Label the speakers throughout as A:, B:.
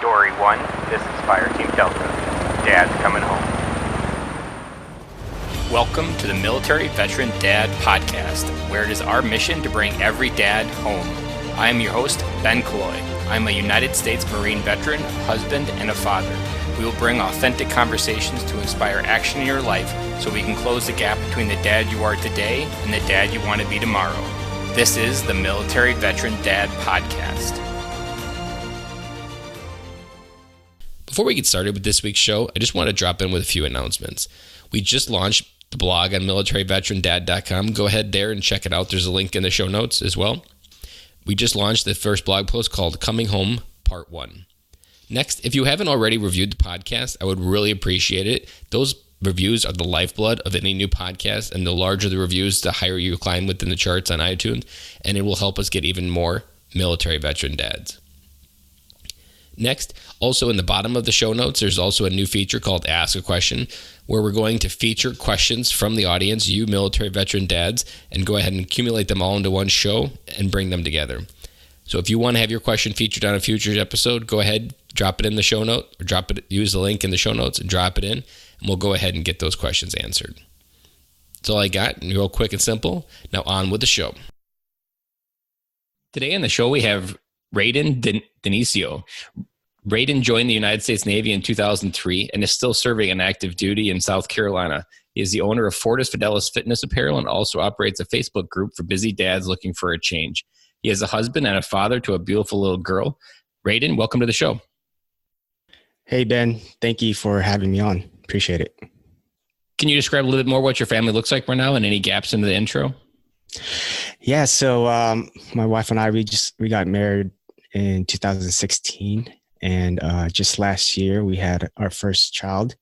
A: Story 1, this is Fireteam Delta. Dad's coming home. Welcome to the Military Veteran Dad Podcast, where it is our mission to bring every dad home. I am your host, Ben Killoy. I'm a United States Marine veteran, husband, and a father. We will bring authentic conversations to inspire action in your life so we can close the gap between the dad you are today and the dad you want to be tomorrow. This is the Military Veteran Dad Podcast.
B: Before we get started with this week's show, I just want to drop in with a few announcements. We just launched the blog on militaryveterandad.com. Go ahead there and check it out. There's a link in the show notes as well. We just launched the first blog post called Coming Home Part 1. Next, if you haven't already reviewed the podcast, I would really appreciate it. Those reviews are the lifeblood of any new podcast, and the larger the reviews, the higher you climb within the charts on iTunes, and it will help us get even more military veteran dads. Next, also in the bottom of the show notes, there's also a new feature called Ask a Question, where we're going to feature questions from the audience, you military veteran dads, and go ahead and accumulate them all into one show and bring them together. So if you want to have your question featured on a future episode, go ahead, drop it in the show note, or use the link in the show notes and drop it in, and we'll go ahead and get those questions answered. That's all I got, and real quick and simple. Now on with the show. Today on the show, we have Reden Dionisio. Reden joined the United States Navy in 2003 and is still serving on active duty in South Carolina. He is the owner of Fortis Fidelis Fitness Apparel and also operates a Facebook group for busy dads looking for a change. He is a husband and a father to a beautiful little girl. Reden, welcome to the show.
C: Hey, Ben. Thank you for having me on. Appreciate it.
B: Can you describe a little bit more what your family looks like right now and any gaps into the intro?
C: Yeah. So my wife and I, we got married in 2016. And just last year, we had our first child,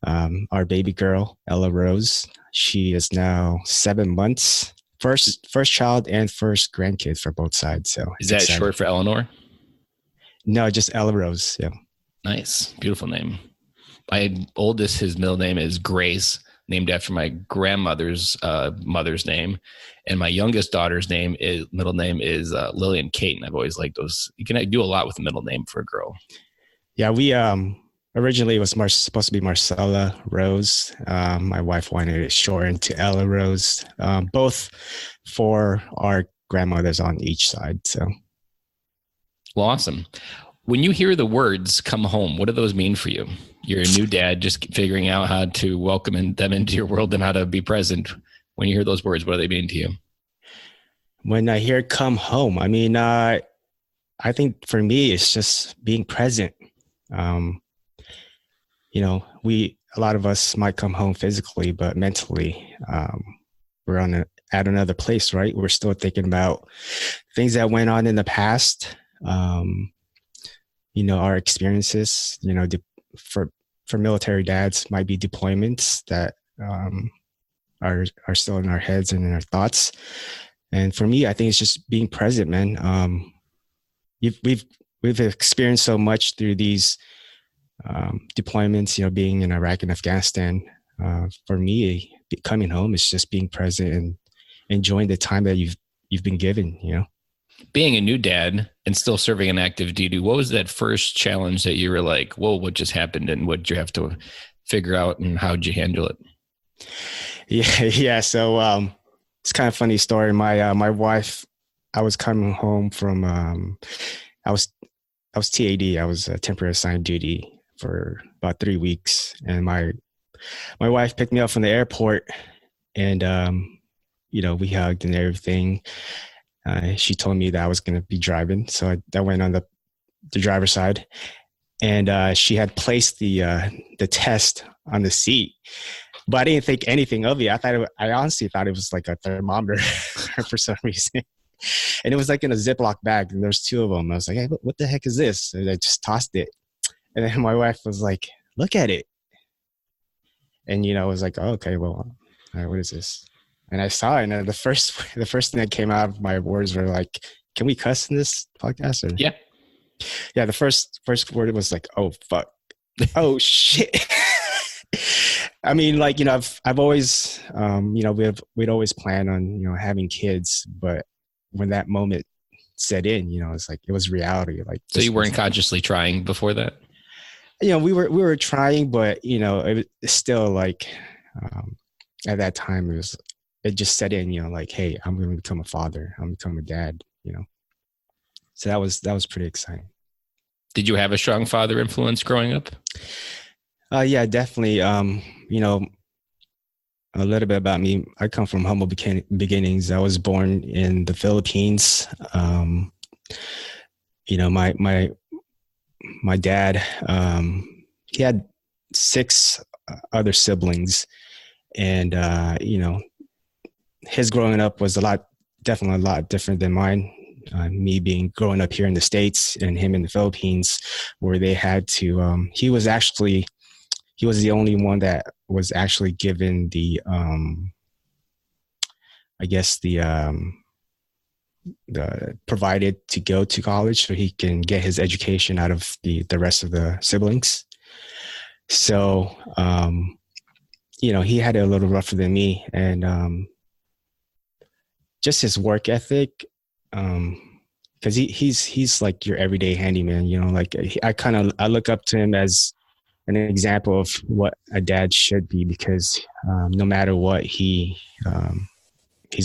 C: our baby girl, Ella Rose. She is now 7 months. First child and first grandkid for both sides. So
B: is that short for Eleanor?
C: No, just Ella Rose. Yeah.
B: Nice. Beautiful name. My oldest, his middle name is Grace, named after my grandmother's mother's name. And my youngest daughter's middle name is Lillian Kate. And I've always liked those. You can do a lot with a middle name for a girl.
C: Yeah, we originally it was supposed to be Marcella Rose. My wife wanted it shortened to Ella Rose, both for our grandmothers on each side. So,
B: well, awesome. When you hear the words "come home," what do those mean for you? You're a new dad, just figuring out how to welcome them into your world and how to be present. When you hear those words, what do they mean to you?
C: When I hear "come home," I mean, I think for me, it's just being present. A lot of us might come home physically, but mentally, we're at another place, right? We're still thinking about things that went on in the past. Our experiences, for military dads might be deployments that are still in our heads and in our thoughts. And for me, I think it's just being present, man. We've experienced so much through these deployments, being in Iraq and Afghanistan. For me, coming home is just being present and enjoying the time that you've been given.
B: Being a new dad and still serving an active duty, what was that first challenge that you were like, whoa, what just happened? And what did you have to figure out and how did you handle it?
C: Yeah. So it's kind of funny story. My wife, I was coming home from, I was TAD. I was temporary assigned duty for about 3 weeks. And my wife picked me up from the airport and, we hugged and everything. She told me that I was going to be driving. So I went on the driver's side and she had placed the test on the seat, but I didn't think anything of it. I honestly thought it was like a thermometer for some reason. And it was like in a Ziploc bag and there's 2 of them. I was like, hey, what the heck is this? And I just tossed it. And then my wife was like, look at it. And, I was like, oh, okay, well, all right, what is this? And I saw it, and the first thing that came out of my words were like, "Can we cuss in this podcast?" Or, yeah. The first word was like, "Oh fuck, oh shit." I mean, I've always, we'd always planned on having kids, but when that moment set in. It's like it was reality. Like,
B: so you weren't consciously trying before that?
C: We were trying, but it was still like at that time it just set in. Like, hey, I'm going to become a father. I'm going to become a dad. So that was pretty exciting.
B: Did you have a strong father influence growing up?
C: Yeah, definitely. A little bit about me. I come from humble beginnings. I was born in the Philippines. My dad, he had 6 other siblings, and his growing up was definitely a lot different than mine. Me growing up here in the States and him in the Philippines, where they had to. He was the only one that was actually given the provided to go to college so he can get his education out of the rest of the siblings. So, he had it a little rougher than me, and just his work ethic, because he's like your everyday handyman, like I look up to him as an example of what a dad should be, because no matter what, he's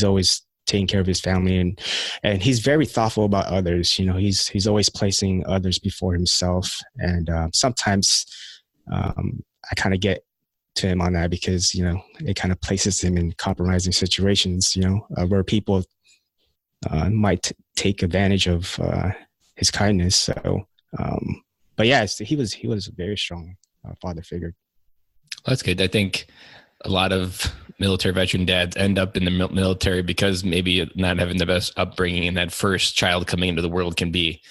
C: always taking care of his family, and he's very thoughtful about others. He's always placing others before himself, and sometimes I kind of get to him on that, because it kind of places him in compromising situations, where people might take advantage of his kindness. So, but yeah, he was a very strong father figure.
B: That's good. I think a lot of military veteran dads end up in the military because maybe not having the best upbringing, and that first child coming into the world can be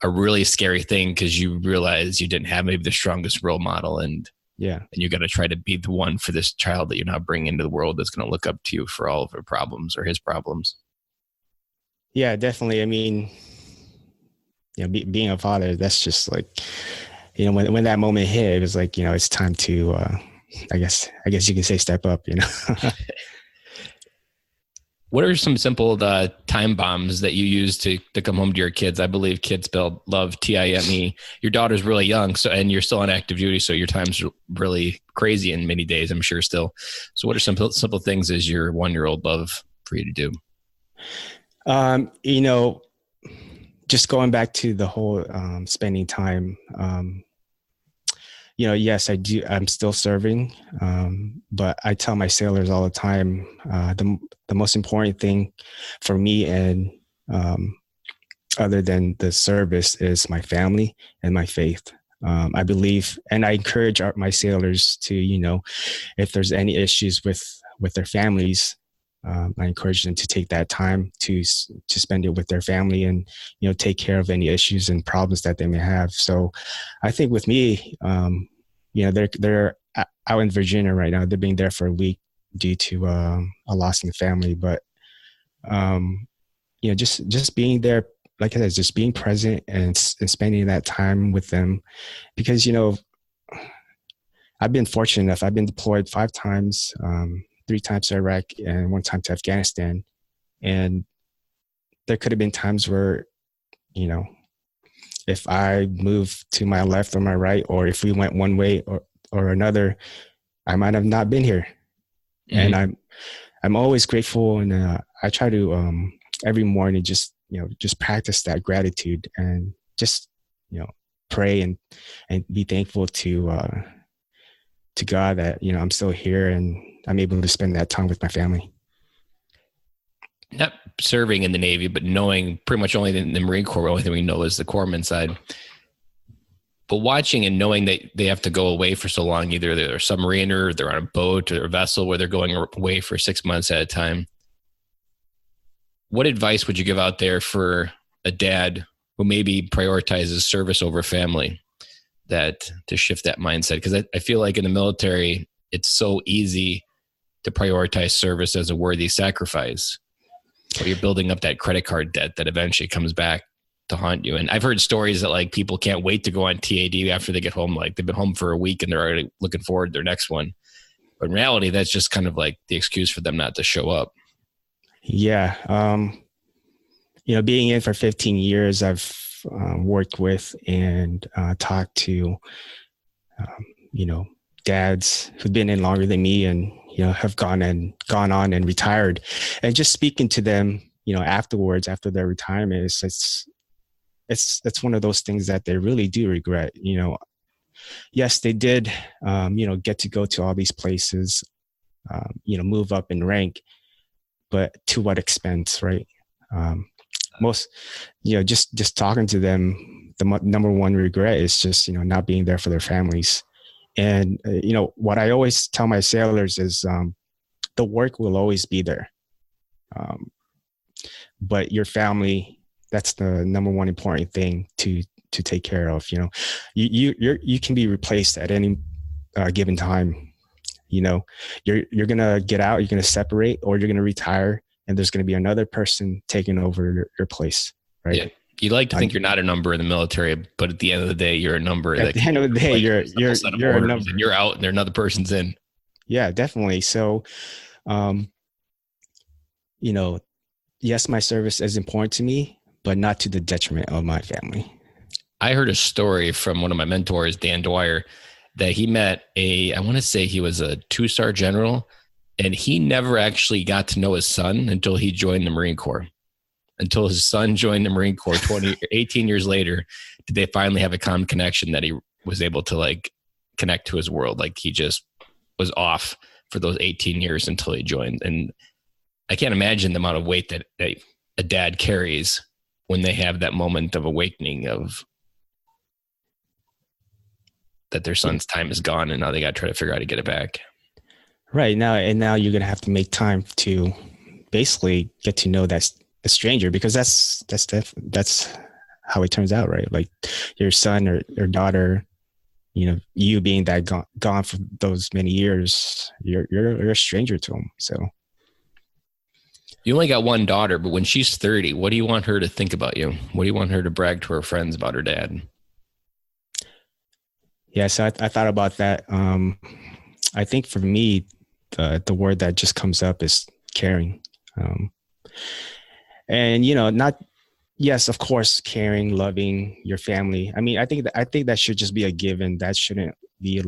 B: a really scary thing, because you realize you didn't have maybe the strongest role model, and you got to try to be the one for this child that you're now bringing into the world that's going to look up to you for all of her problems or his problems.
C: Yeah, definitely. I mean, being a father, that's just like, when that moment hit, it was like, it's time to, I guess you can say step up,
B: What are some simple time bombs that you use to come home to your kids? I believe kids love TIME. Your daughter's really young, and you're still on active duty, so your time's really crazy in many days, I'm sure still. So what are some simple things as your 1-year-old love for you to do?
C: Just going back to the whole spending time, yes, I do. I'm still serving, but I tell my sailors all the time, the most important thing for me, and other than the service, is my family and my faith. I believe, and I encourage my sailors to, if there's any issues with their families, I encourage them to take that time to spend it with their family, and take care of any issues and problems that they may have. So, I think with me, they're out in Virginia right now. They're being there for a week due to a loss in the family, but just being there, like I said, just being present and spending that time with them, because I've been fortunate enough. I've been deployed 5 times. 3 times to Iraq and 1 time to Afghanistan. And there could have been times where, if I moved to my left or my right, or if we went one way or another, I might have not been here. Mm-hmm. And I'm always grateful. And I try to, every morning, just practice that gratitude, and just, pray and be thankful to God that, I'm still here and I'm able to spend that time with my family.
B: Not serving in the Navy, but knowing pretty much only the Marine Corps, the only thing we know is the corpsman side. But watching and knowing that they have to go away for so long, either they're a submariner, or they're on a boat or a vessel where they're going away for 6 months at a time. What advice would you give out there for a dad who maybe prioritizes service over family, to shift that mindset? Because I feel like in the military, it's so easy to prioritize service as a worthy sacrifice, or you're building up that credit card debt that eventually comes back to haunt you. And I've heard stories that like people can't wait to go on TAD after they get home. Like they've been home for a week and they're already looking forward to their next one. But in reality, that's just kind of like the excuse for them not to show up.
C: Yeah. being in for 15 years, I've worked with and talked to, dads who've been in longer than me and, have gone on and retired, and just speaking to them, afterwards, after their retirement, it's one of those things that they really do regret. Yes, they did, get to go to all these places, move up in rank, but to what expense, right? Most, just talking to them, the number one regret is just, not being there for their families. And, what I always tell my sailors is the work will always be there. But your family, that's the number one important thing to take care of. You can be replaced at any given time. You're going to get out, you're going to separate, or you're going to retire, and there's going to be another person taking over your place. Right.
B: Yeah. You like to think you're not a number in the military, but at the end of the day, you're a number.
C: At the end of the day, you're a number.
B: And you're out, and another person's in.
C: Yeah, definitely. So, yes, my service is important to me, but not to the detriment of my family.
B: I heard a story from one of my mentors, Dan Dwyer, that he met I want to say he was a 2-star general, and he never actually got to know his son until he joined the Marine Corps. Until his son joined the Marine Corps 18 years later, did they finally have a common connection that he was able to connect to his world. He just was off for those 18 years until he joined. And I can't imagine the amount of weight that a dad carries when they have that moment of awakening of that their son's time is gone, and now they got to try to figure out how to get it back.
C: Right now, you're going to have to make time to basically get to know that a stranger, because that's how it turns out, right? Like your son or daughter, you being that gone for those many years, you're a stranger to them. So
B: you only got one daughter, but when she's 30, what do you want her to think about you? What do you want her to brag to her friends about her dad?
C: Yeah, so I thought about that. I think for me, the word that just comes up is caring. And, yes, of course, caring, loving your family. I mean, I think that should just be a given. That shouldn't be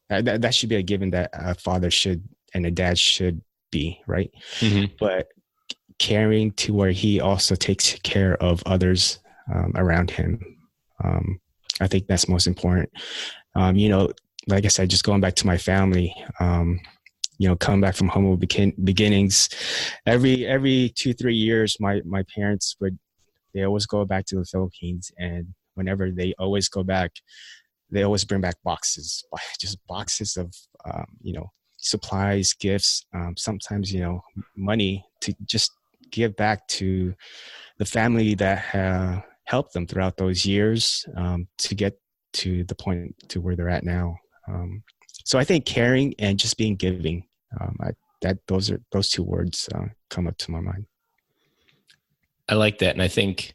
C: that should be a given that a father should and a dad should be, right?
B: Mm-hmm.
C: But caring to where he also takes care of others around him. I think that's most important. Like I said, just going back to my family, coming back from humble beginnings, every 2-3 years, my parents they always go back to the Philippines, and whenever they always go back, they always bring back boxes of supplies, gifts, sometimes money to just give back to the family that helped them throughout those years to get to the point to where they're at now. So I think caring and just being giving, those two words come up to my mind.
B: I like that. And I think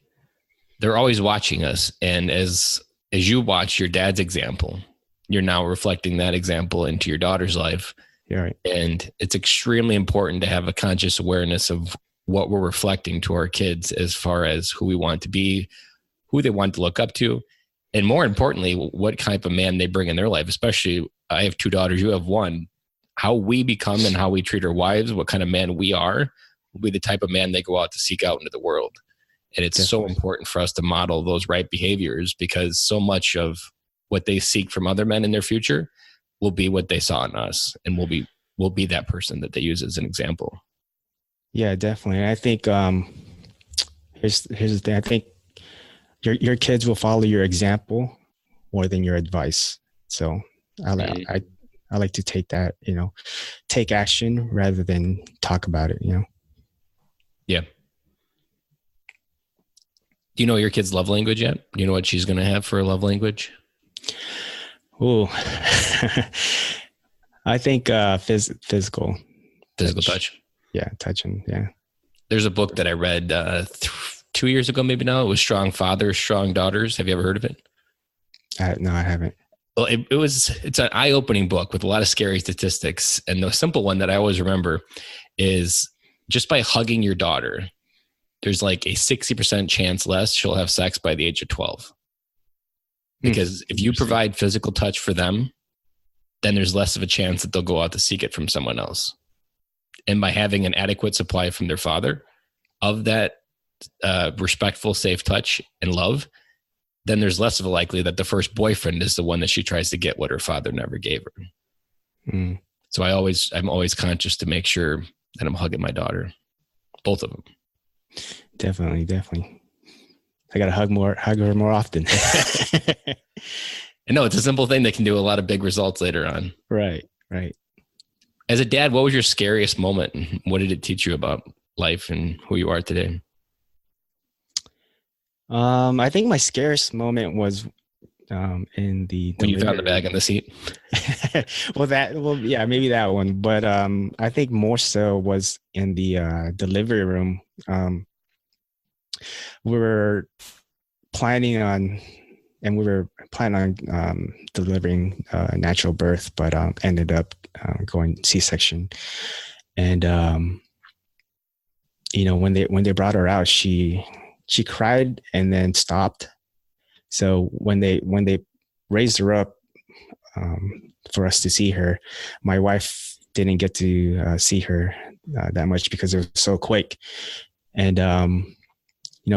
B: they're always watching us. And as you watch your dad's example, you're now reflecting that example into your daughter's life.
C: Yeah, right.
B: And it's extremely important to have a conscious awareness of what we're reflecting to our kids as far as who we want to be, who they want to look up to, and more importantly, what type of man they bring in their life. Especially, I have 2 daughters, you have 1. How we become and how we treat our wives, what kind of man we are, will be the type of man they go out to seek out into the world. And it's Definitely. So important for us to model those right behaviors, because so much of what they seek from other men in their future will be what they saw in us, and will be that person that they use as an example.
C: Yeah, definitely. I think here's the thing. I think your kids will follow your example more than your advice. So I like to take that, take action rather than talk about it,
B: Yeah. Do you know your kid's love language yet? Do you know what she's going to have for a love language?
C: Oh, I think physical
B: touch.
C: Yeah, touching. Yeah. There's
B: a book that I read 2 years ago, maybe now. It was Strong Fathers, Strong Daughters. Have you ever heard of it?
C: No, I haven't.
B: Well, it's an eye-opening book with a lot of scary statistics. And the simple one that I always remember is just by hugging your daughter, there's like a 60% chance less she'll have sex by the age of 12. Because if you provide physical touch for them, then there's less of a chance that they'll go out to seek it from someone else. And by having an adequate supply from their father of that respectful, safe touch and love, then there's less of a likely that the first boyfriend is the one that she tries to get what her father never gave her. So I'm always conscious to make sure that I'm hugging my daughter, both of them.
C: Definitely. I got to hug her more often.
B: I know it's a simple thing that can do a lot of big results later on.
C: Right.
B: As a dad, what was your scariest moment? And what did it teach you about life and who you are today?
C: I think my scariest moment was in the
B: when you found the bag in the seat.
C: Yeah, maybe that one. But I think more so was in the delivery room. We were planning on delivering natural birth, but ended up going C-section. And when they brought her out, she cried and then stopped. So when they raised her up for us to see her, my wife didn't get to see her that much because it was so quick. And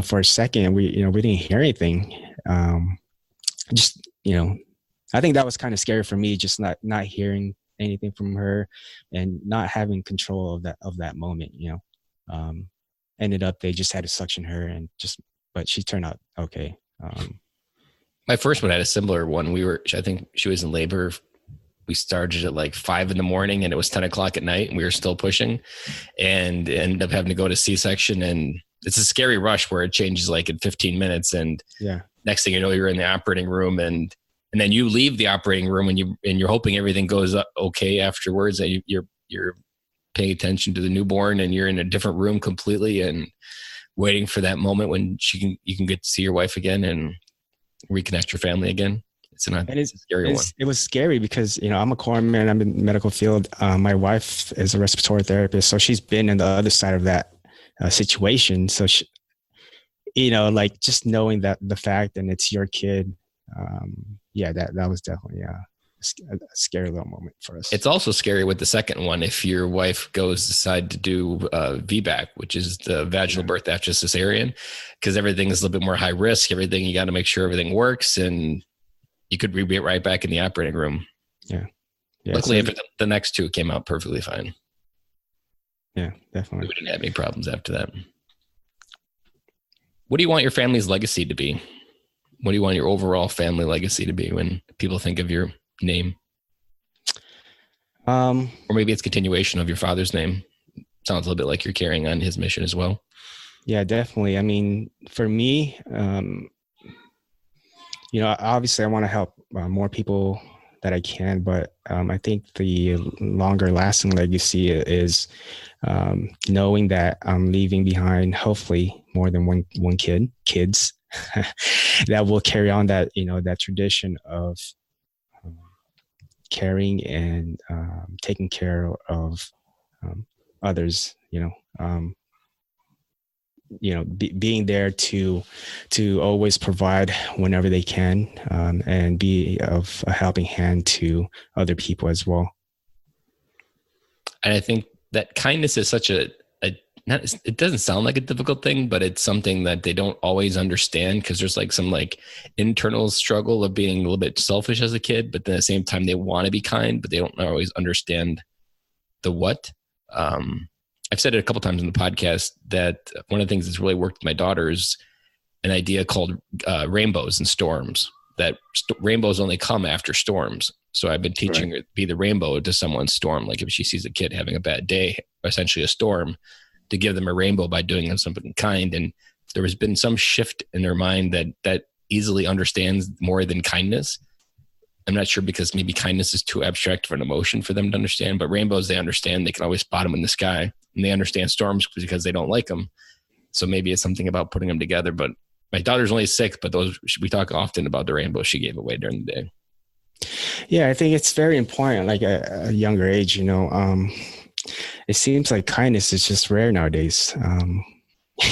C: for a second we didn't hear anything. I think that was kind of scary for me, just not hearing anything from her and not having control of that moment. Ended up they just had to suction her but she turned out okay.
B: My first one had a similar one. I think she was in labor. We started at like 5 a.m. and it was 10 o'clock at night and we were still pushing and ended up having to go to C-section. And it's a scary rush where it changes like in 15 minutes. And next thing you know, you're in the operating room and then you leave the operating room and you're hoping everything goes okay afterwards. That you're paying attention to the newborn and you're in a different room completely and waiting for that moment when you can get to see your wife again and reconnect your family again. It's a scary one. It
C: was scary because, I'm a corpsman, I'm in the medical field. My wife is a respiratory therapist, so she's been in the other side of that situation. So she, like just knowing that the fact and it's your kid, that was definitely a scary little moment for us.
B: It's also scary with the second one if your wife decide to do VBAC, which is the vaginal birth after cesarean, because everything is a little bit more high risk. Everything, you got to make sure everything works, and you could be right back in the operating room.
C: Yeah.
B: Luckily, the next two came out perfectly fine.
C: Yeah, definitely.
B: We didn't have any problems after that. What do you want your family's legacy to be? What do you want your overall family legacy to be when people think of your name? Or maybe it's continuation of your father's name. Sounds a little bit like you're carrying on his mission as well.
C: Yeah, definitely. I mean, for me, obviously I want to help more people that I can, but I think the longer lasting legacy is knowing that I'm leaving behind hopefully more than one kids that will carry on that, that tradition of caring and taking care of others, being there to always provide whenever they can, and be of a helping hand to other people as well.
B: And I think that kindness is such it doesn't sound like a difficult thing, but it's something that they don't always understand because there's like some internal struggle of being a little bit selfish as a kid, but then at the same time they want to be kind, but they don't always understand the what. I've said it a couple times in the podcast that one of the things that's really worked with my daughter is an idea called rainbows and storms, that rainbows only come after storms. So I've been teaching her to be the rainbow to someone's storm. Like if she sees a kid having a bad day, essentially a storm, to give them a rainbow by doing them something kind. And there has been some shift in their mind that easily understands more than kindness. I'm not sure because maybe kindness is too abstract of an emotion for them to understand, but rainbows, they understand. They can always spot them in the sky, and they understand storms because they don't like them. So maybe it's something about putting them together. But my daughter's only 6, but we talk often about the rainbow she gave away during the day.
C: Yeah, I think it's very important, like at a younger age, it seems like kindness is just rare nowadays.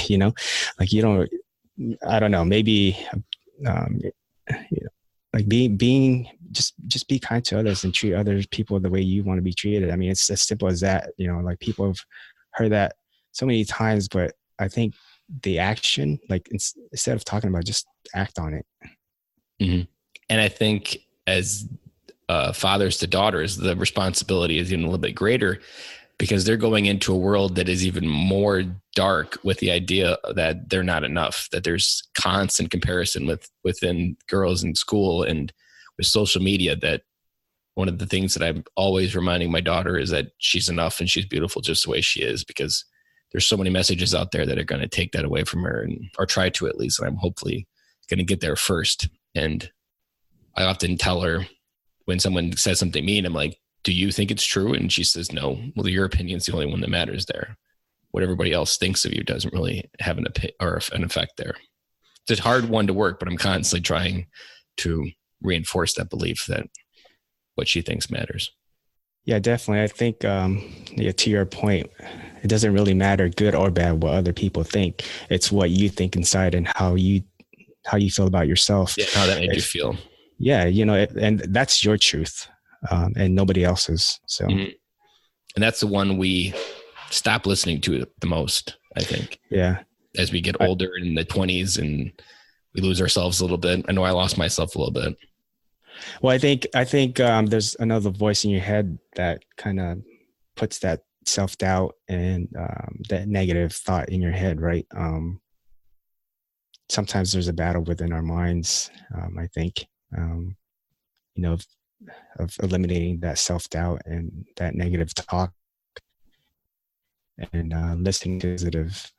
C: You know, like I don't know, maybe, you know, like being just be kind to others and treat other people the way you want to be treated. I mean, it's as simple as that, like people have heard that so many times, but I think the action, like instead of talking about, just act on it.
B: Mm-hmm. And I think as fathers to daughters, the responsibility is even a little bit greater, because they're going into a world that is even more dark with the idea that they're not enough, that there's constant comparison within girls in school and with social media. That one of the things that I'm always reminding my daughter is that she's enough and she's beautiful just the way she is, because there's so many messages out there that are going to take that away from her, or try to, at least. And I'm hopefully going to get there first. And I often tell her, when someone says something mean, I'm like, do you think it's true? And she says, no. Well, your opinion's the only one that matters there. What everybody else thinks of you doesn't really have an effect there. It's a hard one to work, but I'm constantly trying to reinforce that belief that what she thinks matters.
C: Yeah, definitely. I think, to your point, it doesn't really matter, good or bad, what other people think. It's what you think inside and how you feel about yourself.
B: Yeah, how that made you feel.
C: Yeah, and that's your truth, and nobody else's. So,
B: mm-hmm. And that's the one we stop listening to the most, I think.
C: Yeah.
B: As we get older in the 20s and we lose ourselves a little bit. I know I lost myself a little bit.
C: Well, I think there's another voice in your head that kind of puts that self-doubt and that negative thought in your head, right? Sometimes there's a battle within our minds, I think, of eliminating that self-doubt and that negative talk and listening to positive.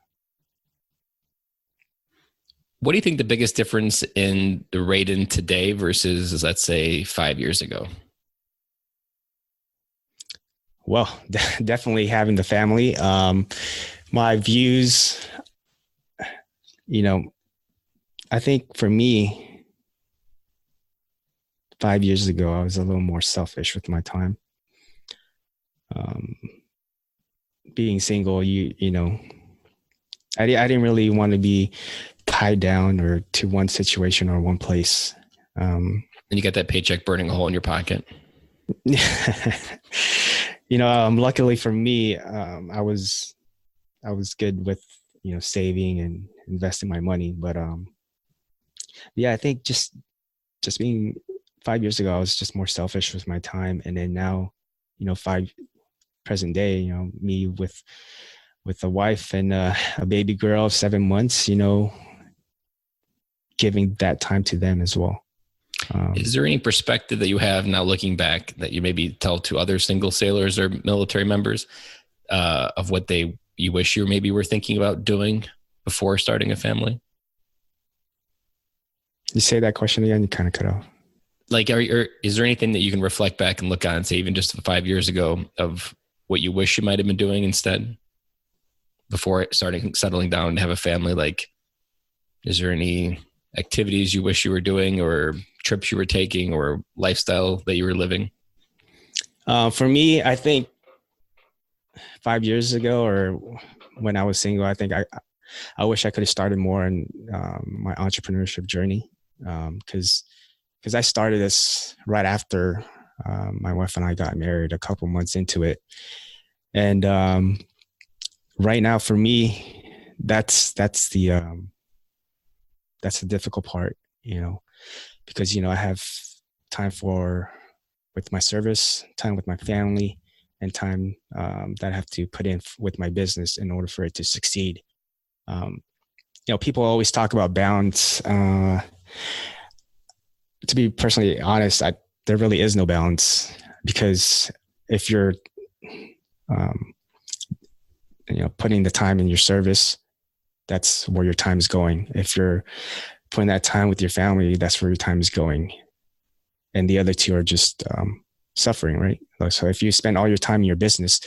B: What do you think the biggest difference in the Reden today versus, let's say, 5 years ago?
C: Well, definitely having the family. My views, I think for me, 5 years ago, I was a little more selfish with my time. Being single, I didn't really want to be tied down or to one situation or one place.
B: And you got that paycheck burning a hole in your pocket.
C: Luckily for me, I was good with, saving and investing my money. But I think just being 5 years ago, I was just more selfish with my time. And then now, present day, me with a wife and a baby girl of 7 months, giving that time to them as well.
B: Is there any perspective that you have now looking back that you maybe tell to other single sailors or military members of what you wish you maybe were thinking about doing before starting a family?
C: You say that question again, you kind of cut off.
B: Like, is there anything that you can reflect back and look on and say, even just 5 years ago, of what you wish you might have been doing instead before settling down and have a family? Like, is there any activities you wish you were doing, or trips you were taking, or lifestyle that you were living?
C: For me, I think 5 years ago, or when I was single, I think I wish I could have started more in my entrepreneurship journey. Because I started this right after my wife and I got married, a couple months into it. And right now for me, that's the difficult part, because, I have time with my service, time with my family, and time that I have to put in with my business in order for it to succeed. People always talk about balance. To be personally honest, there really is no balance, because if you're, putting the time in your service, that's where your time is going. If you're putting that time with your family, that's where your time is going. And the other two are just suffering, right? So if you spend all your time in your business,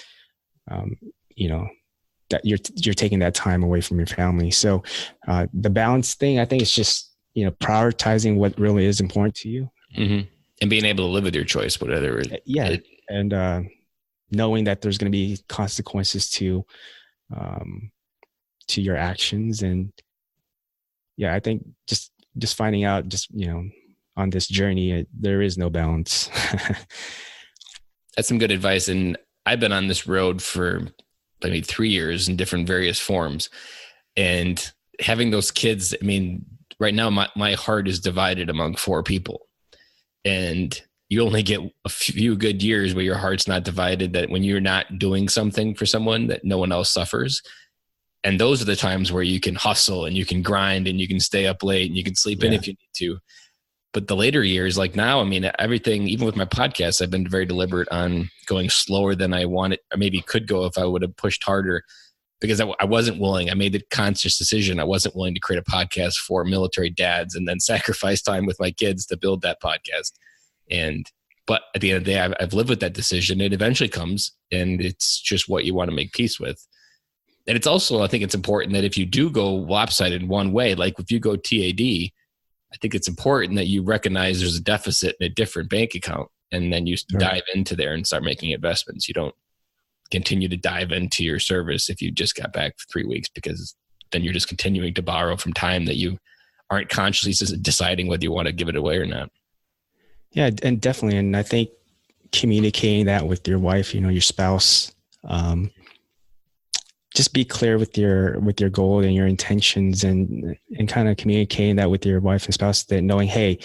C: that you're taking that time away from your family. So the balance thing, I think, is just, prioritizing what really is important to you.
B: Mm-hmm. And being able to live with your choice, whatever.
C: And knowing that there's going to be consequences to your actions. And yeah, I think just finding out, just, on this journey, there is no balance.
B: That's some good advice. And I've been on this road for maybe 3 years in different various forms. And having those kids, I mean, right now my heart is divided among 4 people. And you only get a few good years where your heart's not divided, that when you're not doing something for someone, that no one else suffers. And those are the times where you can hustle and you can grind and you can stay up late and you can sleep in if you need to. But the later years, like now, I mean, everything, even with my podcast, I've been very deliberate on going slower than I wanted, or maybe could go if I would have pushed harder, because I wasn't willing. I made the conscious decision. I wasn't willing to create a podcast for military dads and then sacrifice time with my kids to build that podcast. But at the end of the day, I've lived with that decision. It eventually comes, and it's just what you want to make peace with. And it's also, I think it's important that if you do go lopsided one way, like if you go TAD, I think it's important that you recognize there's a deficit in a different bank account, and then you dive into there and start making investments. You don't continue to dive into your service if you just got back for 3 weeks, because then you're just continuing to borrow from time that you aren't consciously deciding whether you want to give it away or not.
C: Yeah, and definitely. And I think communicating that with your wife, your spouse, just be clear with your goal and your intentions, and kind of communicating that with your wife and spouse, that knowing, hey,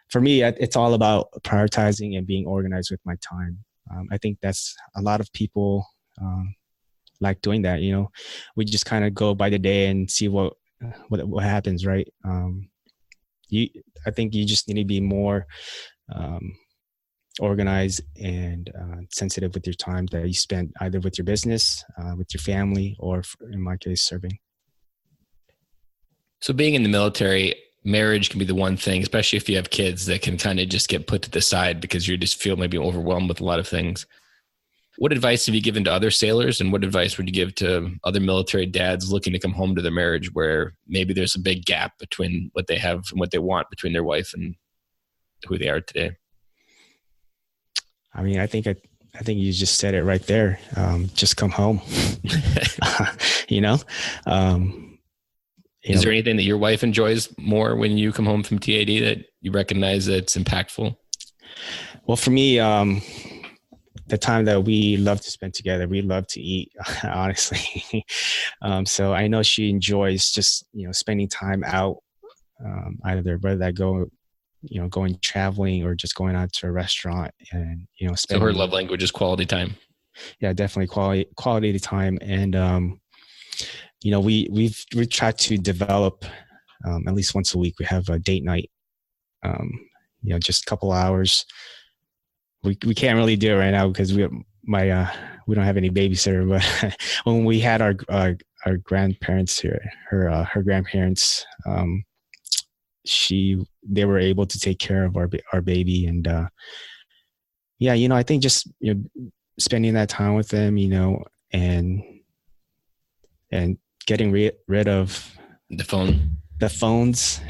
C: for me, it's all about prioritizing and being organized with my time. I think that's a lot of people like doing that. We just kind of go by the day and see what happens, right? I think you just need to be more organized and sensitive with your time that you spend either with your business, with your family, or in my case, serving.
B: So being in the military, marriage can be the one thing, especially if you have kids, that can kind of just get put to the side because you just feel maybe overwhelmed with a lot of things. What advice have you given to other sailors, and what advice would you give to other military dads looking to come home to their marriage, where maybe there's a big gap between what they have and what they want between their wife and who they are today?
C: I mean, I think you just said it right there. Just come home.
B: Is there anything that your wife enjoys more when you come home from TAD that you recognize that's impactful?
C: Well, for me, the time that we love to spend together, we love to eat, honestly. So I know she enjoys just, spending time out, either whether that going traveling or just going out to a restaurant and,
B: So her love language is quality time.
C: Yeah, definitely quality time. And, we've tried to develop, at least once a week, we have a date night, just a couple hours. We can't really do it right now because we don't have any babysitter, but when we had our grandparents here, her grandparents, they were able to take care of our baby. And, I think just, spending that time with them, and getting rid of
B: the phones,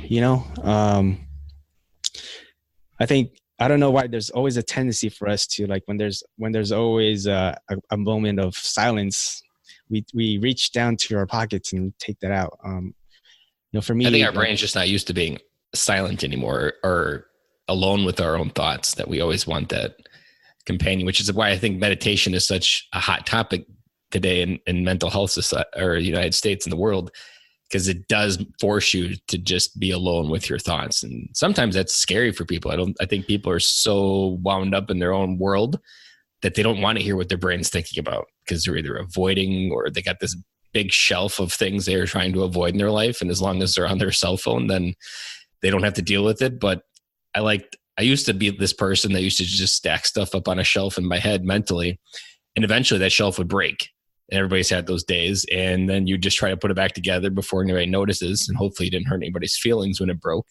C: I think, I don't know why there's always a tendency for us to, like, when there's always a moment of silence, we reach down to our pockets and take that out. For me,
B: I think our brain's just not used to being silent anymore, or alone with our own thoughts, that we always want that companion, which is why I think meditation is such a hot topic today in mental health society, or the United States and the world, because it does force you to just be alone with your thoughts. And sometimes that's scary for people. I think people are so wound up in their own world that they don't want to hear what their brain's thinking about, because they're either avoiding, or they got this big shelf of things they're trying to avoid in their life. And as long as they're on their cell phone, then they don't have to deal with it. But I used to be this person that used to just stack stuff up on a shelf in my head mentally. And eventually that shelf would break. And everybody's had those days. And then you just try to put it back together before anybody notices. And hopefully you didn't hurt anybody's feelings when it broke.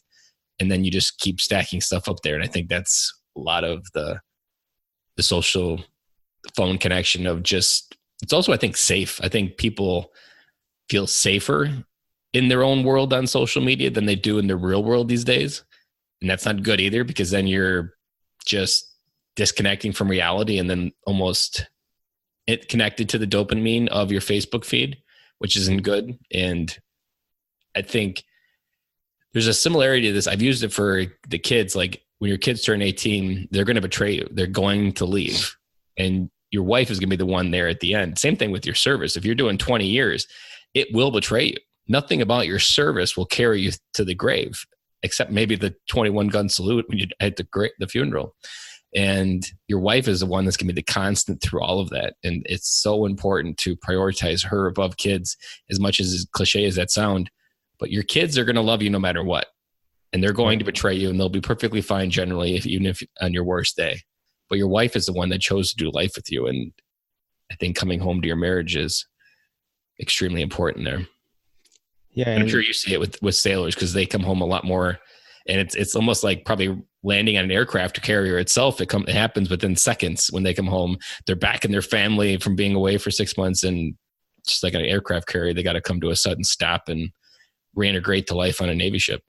B: And then you just keep stacking stuff up there. And I think that's a lot of the social phone connection of just, it's also, I think, safe. I think people feel safer in their own world on social media than they do in the real world these days. And that's not good either, because then you're just disconnecting from reality and then almost it connected to the dopamine of your Facebook feed, which isn't good. And I think there's a similarity to this. I've used it for the kids. Like when your kids turn 18, they're going to betray you. They're going to leave. And your wife is going to be the one there at the end. Same thing with your service. If you're doing 20 years, it will betray you. Nothing about your service will carry you to the grave, except maybe the 21 gun salute when you at the funeral. And your wife is the one that's going to be the constant through all of that. And it's so important to prioritize her above kids, as much as cliche as that sound. But your kids are going to love you no matter what. And they're going to betray you, and they'll be perfectly fine generally, even if on your worst day. But your wife is the one that chose to do life with you. And I think coming home to your marriage is extremely important there. Yeah. And I'm sure you see it with sailors, because they come home a lot more. And it's almost like probably landing on an aircraft carrier itself. It happens within seconds when they come home. They're back in their family from being away for 6 months. And just like an aircraft carrier, they got to come to a sudden stop and reintegrate to life on a Navy ship.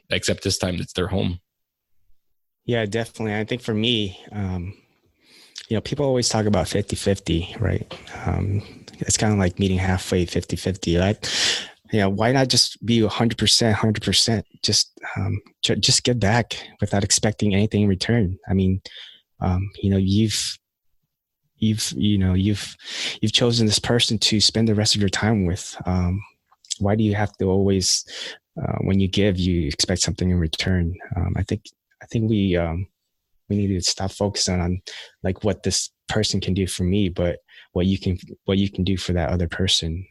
B: Except this time it's their home.
C: Yeah, definitely. I think for me, people always talk about 50-50, right? It's kind of like meeting halfway, 50-50, right? Why not just be 100%? Just give back without expecting anything in return. I mean, you've chosen this person to spend the rest of your time with. Why do you have to always, when you give, you expect something in return? I think we need to stop focusing on like what this person can do for me, but what you can do for that other person.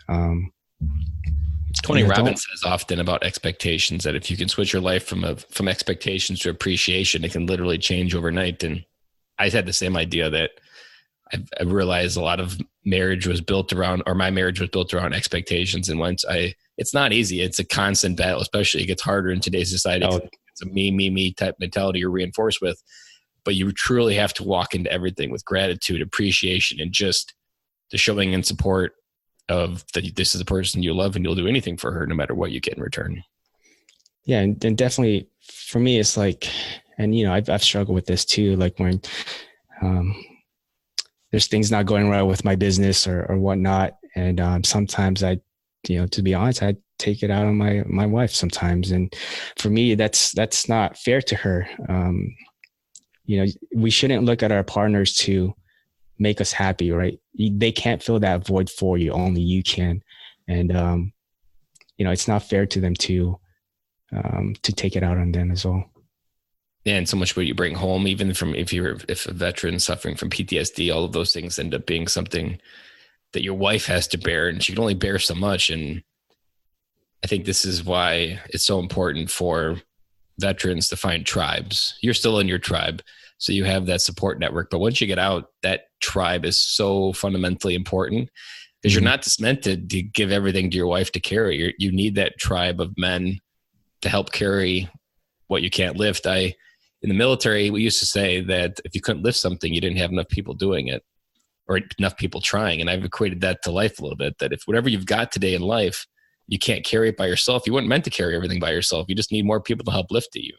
B: Tony Robbins says often about expectations that if you can switch your life from expectations to appreciation, it can literally change overnight. And I had the same idea that I realized a lot of marriage was built around, or my marriage was built around expectations. And it's not easy. It's a constant battle, especially it gets harder in today's society. It's a me type mentality you're reinforced with, but you truly have to walk into everything with gratitude, appreciation, and just the showing and support of that this is a person you love and you'll do anything for her no matter what you get in return.
C: Yeah. And definitely for me, it's like, and I've struggled with this too. Like when, there's things not going well with my business or whatnot. And sometimes to be honest, I take it out on my wife sometimes. And for me, that's not fair to her. We shouldn't look at our partners to make us happy, right? They can't fill that void for you. Only you can. And, it's not fair to them to take it out on them as well.
B: And so much what you bring home, even if a veteran suffering from PTSD, all of those things end up being something that your wife has to bear, and she can only bear so much. And I think this is why it's so important for veterans to find tribes. You're still in your tribe, so you have that support network. But once you get out, that tribe is so fundamentally important, because you're not just meant to give everything to your wife to carry. You need that tribe of men to help carry what you can't lift. In the military, we used to say that if you couldn't lift something, you didn't have enough people doing it or enough people trying. And I've equated that to life a little bit, that if whatever you've got today in life, you can't carry it by yourself. You weren't meant to carry everything by yourself. You just need more people to help lift it you.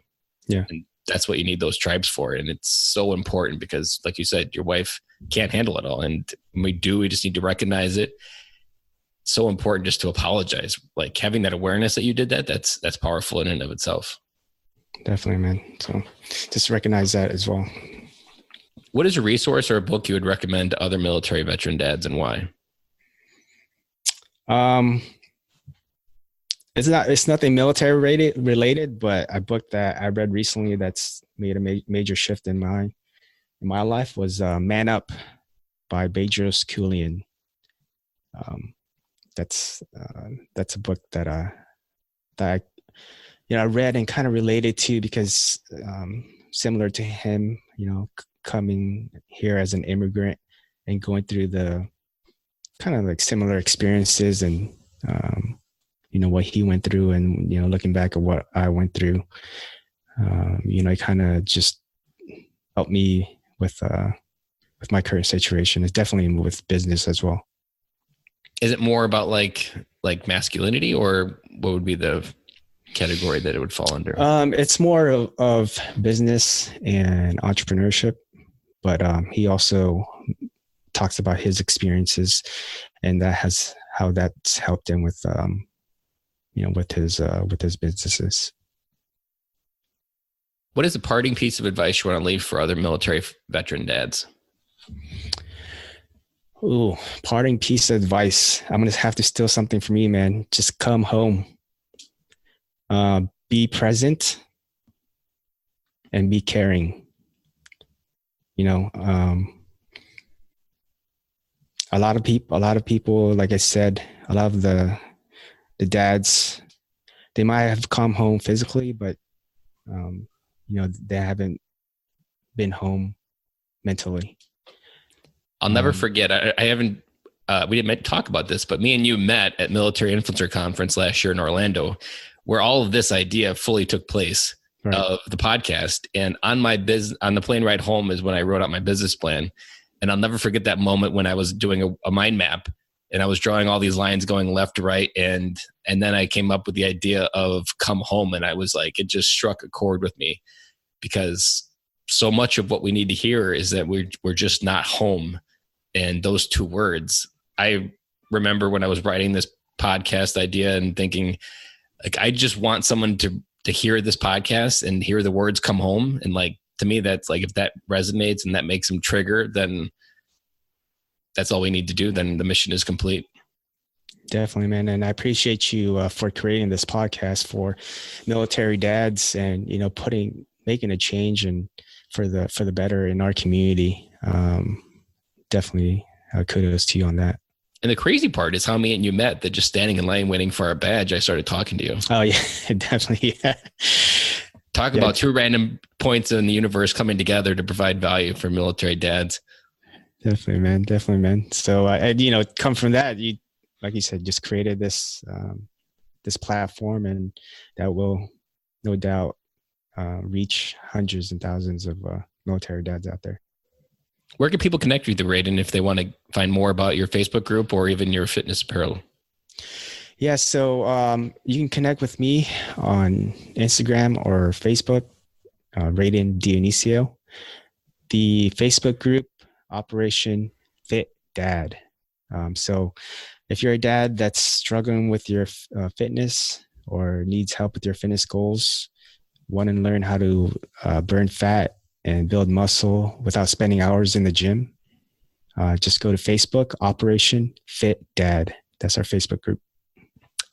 C: Yeah.
B: And that's what you need those tribes for. And it's so important because, like you said, your wife can't handle it all. And when we just need to recognize it. So important just to apologize. Like having that awareness that you did that's powerful in and of itself.
C: Definitely, man. So just recognize that as well.
B: What is a resource or a book you would recommend to other military veteran dads, and why?
C: It's nothing military related, but a book that I read recently that's made a major shift in my life was Man Up by Bedros Keuilian. That's a book that I read and kind of related to, because similar to him, coming here as an immigrant and going through the kind of like similar experiences and, what he went through and, looking back at what I went through, it kind of just helped me with my current situation. It's definitely with business as well.
B: Is it more about like masculinity, or what would be the category that it would fall under?
C: It's more of business and entrepreneurship, but he also talks about his experiences, and that's helped him with with his businesses.
B: What is a parting piece of advice you want to leave for other military veteran dads?
C: Ooh, parting piece of advice. I'm going to have to steal something from you, man. Just come home. Be present and be caring. A lot of people, like I said, a lot of the dads, they might have come home physically, but they haven't been home mentally.
B: I'll never forget. I haven't. We didn't talk about this, but me and you met at Military Influencer Conference last year in Orlando, where all of this idea fully took place, right, of the podcast. And on the plane ride home is when I wrote out my business plan. And I'll never forget that moment when I was doing a mind map, and I was drawing all these lines going left to right, and then I came up with the idea of come home, and I was like, it just struck a chord with me, because so much of what we need to hear is that we're just not home. And those two words, I remember when I was writing this podcast idea and thinking, like, I just want someone to hear this podcast and hear the words come home. And like, to me, that's like, if that resonates and that makes them trigger, then that's all we need to do. Then the mission is complete.
C: Definitely, man. And I appreciate you for creating this podcast for military dads, and, making a change and for the better in our community. Definitely kudos to you on that.
B: And the crazy part is how me and you met, that just standing in line waiting for our badge, I started talking to you.
C: Oh yeah, definitely. Yeah.
B: Talk about two random points in the universe coming together to provide value for military dads.
C: Definitely, man. So, come from that, you, like you said, just created this platform, and that will no doubt reach hundreds and thousands of military dads out there.
B: Where can people connect with you, Reden, if they want to find more about your Facebook group or even your fitness apparel?
C: Yeah, so you can connect with me on Instagram or Facebook, Reden Dionisio. The Facebook group, Operation Fit Dad. So if you're a dad that's struggling with your fitness or needs help with your fitness goals, want to learn how to burn fat and build muscle without spending hours in the gym, just go to Facebook, Operation Fit Dad. That's our Facebook group.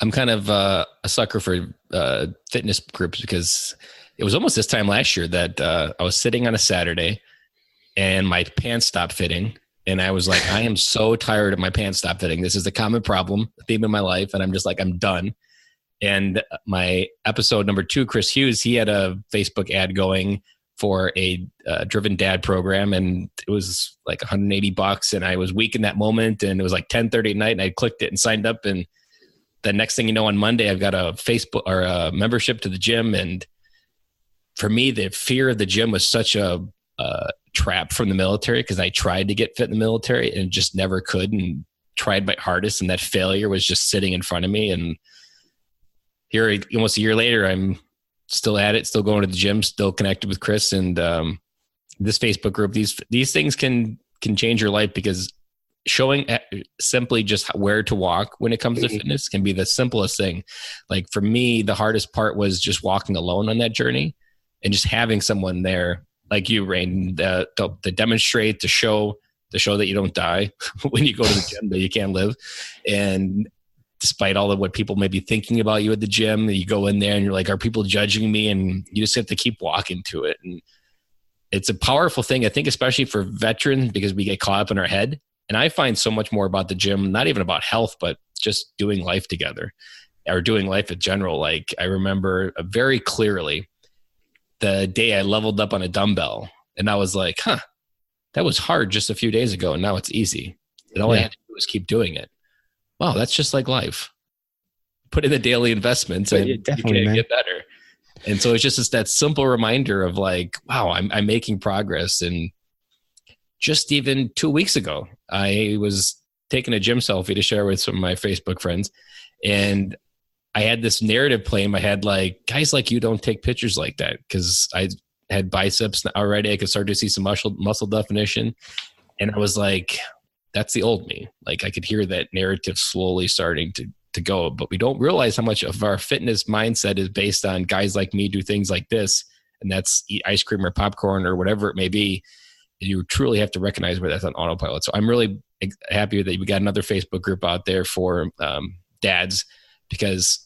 B: I'm kind of a sucker for fitness groups, because it was almost this time last year that I was sitting on a Saturday and my pants stopped fitting. And I was like, I am so tired of my pants stop fitting. This is a common problem, theme in my life. And I'm just like, I'm done. And my episode number 2, Chris Hughes, he had a Facebook ad going for a Driven Dad program, and it was like $180, and I was weak in that moment, and it was like 10:30 at night, and I clicked it and signed up, and the next thing you know, on Monday I've got a Facebook or a membership to the gym. And for me, the fear of the gym was such a trap from the military, because I tried to get fit in the military and just never could, and tried my hardest, and that failure was just sitting in front of me. And here, almost a year later, I'm still at it, still going to the gym, still connected with Chris. And this Facebook group, these things can change your life, because showing simply just where to walk when it comes to fitness can be the simplest thing. Like for me, the hardest part was just walking alone on that journey, and just having someone there like you, Rain, to demonstrate, to show that you don't die when you go to the gym, that you can't live. And despite all of what people may be thinking about you at the gym, you go in there and you're like, are people judging me? And you just have to keep walking to it. And it's a powerful thing, I think, especially for veterans, because we get caught up in our head. And I find so much more about the gym, not even about health, but just doing life together, or doing life in general. Like I remember very clearly the day I leveled up on a dumbbell, and I was like, that was hard just a few days ago, and now it's easy. And all I had to do was keep doing it. Wow, that's just like life. Put in the daily investments, and you can get better. And so it's just that simple reminder of like, wow, I'm making progress. And just even 2 weeks ago, I was taking a gym selfie to share with some of my Facebook friends. And I had this narrative play in my head, like, guys like you don't take pictures like that. Because I had biceps already. I could start to see some muscle definition. And I was like, that's the old me. Like I could hear that narrative slowly starting to go, but we don't realize how much of our fitness mindset is based on guys like me do things like this. And that's eat ice cream or popcorn or whatever it may be. You truly have to recognize where that's on autopilot. So I'm really happy that we got another Facebook group out there for dads, because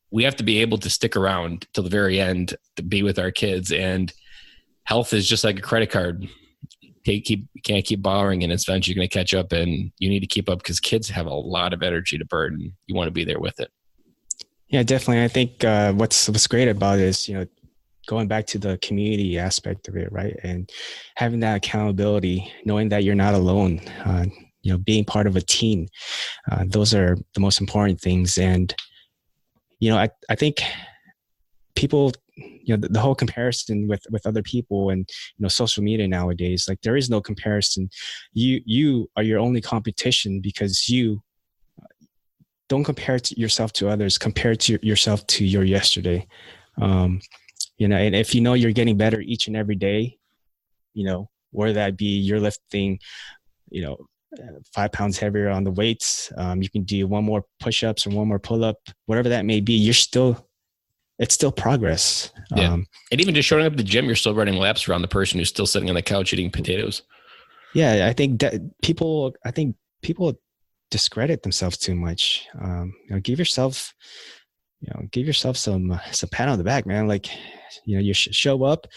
B: we have to be able to stick around till the very end to be with our kids. And health is just like a credit card. You can't keep borrowing, and eventually you're going to catch up, and you need to keep up because kids have a lot of energy to burn. And you want to be there with it.
C: Yeah, definitely. I think what's great about it is, going back to the community aspect of it, right? And having that accountability, knowing that you're not alone, being part of a team. Those are the most important things. And, I think people, the whole comparison with other people and, social media nowadays, like there is no comparison. You are your only competition, because you don't compare yourself to others, compare to yourself to your yesterday. And if you're getting better each and every day, whether that be you're lifting, 5 pounds heavier on the weights, you can do one more push-ups or one more pull-up, whatever that may be, it's still progress.
B: Yeah. And even just showing up at the gym, you're still running laps around the person who's still sitting on the couch eating potatoes.
C: Yeah. I think that people discredit themselves too much. Give yourself some pat on the back, man. Like, you show up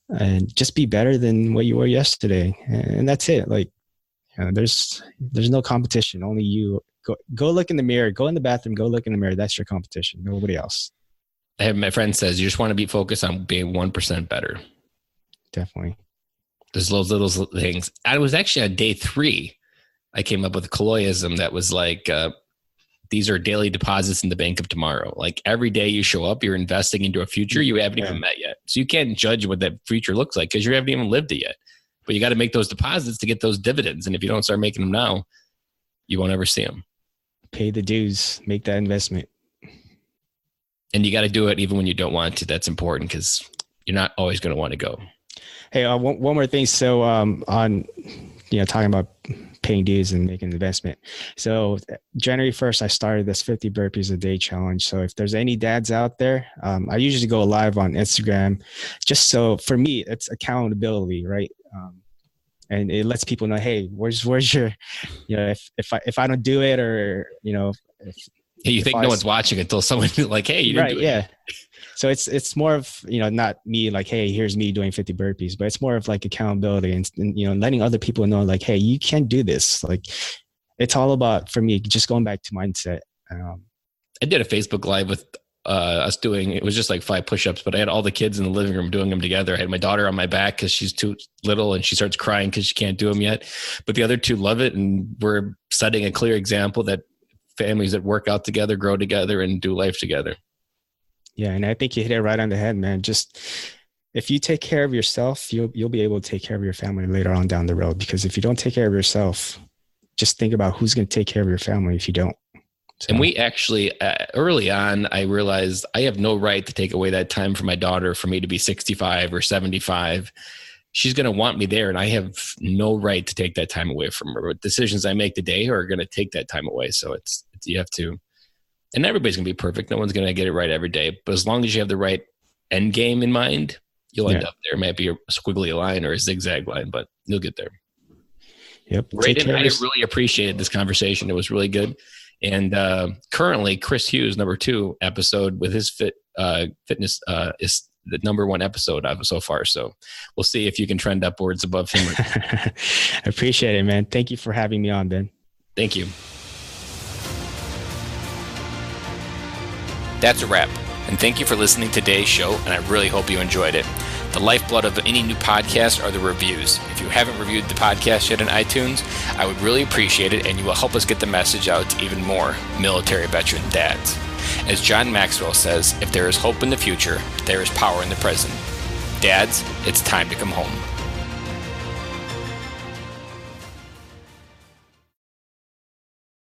C: and just be better than what you were yesterday. And that's it. Like, there's no competition. Only you. Go look in the mirror, go in the bathroom, go look in the mirror. That's your competition. Nobody else.
B: I have my friend says, you just want to be focused on being 1% better.
C: Definitely.
B: There's those little things. I was actually on day 3. I came up with a colloquialism that was like, these are daily deposits in the bank of tomorrow. Like every day you show up, you're investing into a future you haven't even met yet. So you can't judge what that future looks like because you haven't even lived it yet. But you got to make those deposits to get those dividends. And if you don't start making them now, you won't ever see them.
C: Pay the dues, make that investment.
B: And you got to do it even when you don't want to. That's important because you're not always going to want to go.
C: Hey, one more thing. So on, talking about paying dues and making an investment. So January 1st, I started this 50 burpees a day challenge. So if there's any dads out there, I usually go live on Instagram, just so for me, it's accountability, right? And it lets people know, hey, where's your, if I don't do it, or,
B: you think no one's watching until someone like, hey, you didn't do it.
C: Yeah. So it's more of, not me like, hey, here's me doing 50 burpees, but it's more of like accountability and letting other people know like, hey, you can do this. Like it's all about, for me, just going back to mindset.
B: I did a Facebook Live with us doing, it was just like 5 push-ups, but I had all the kids in the living room doing them together. I had my daughter on my back because she's too little and she starts crying because she can't do them yet. But the other 2 love it. And we're setting a clear example that families that work out together, grow together, and do life together.
C: Yeah. And I think you hit it right on the head, man. Just if you take care of yourself, you'll be able to take care of your family later on down the road. Because if you don't take care of yourself, just think about who's going to take care of your family if you don't. So.
B: And we actually, early on, I realized I have no right to take away that time from my daughter for me to be 65 or 75. She's going to want me there, and I have no right to take that time away from her. But decisions I make today are going to take that time away. So it's you have to, and everybody's going to be perfect. No one's going to get it right every day. But as long as you have the right end game in mind, you'll end up there. It might be a squiggly line or a zigzag line, but you'll get there.
C: Yep.
B: Reden, I really appreciated this conversation. It was really good. And currently, Chris Hughes' number 2 episode with his fitness is the number 1 episode so far. So we'll see if you can trend upwards above him.
C: I appreciate it, man. Thank you for having me on, Ben.
B: Thank you.
A: That's a wrap. And thank you for listening to today's show, and I really hope you enjoyed it. The lifeblood of any new podcast are the reviews. If you haven't reviewed the podcast yet on iTunes, I would really appreciate it, and you will help us get the message out to even more military veteran dads. As John Maxwell says, if there is hope in the future, there is power in the present. Dads, it's time to come home.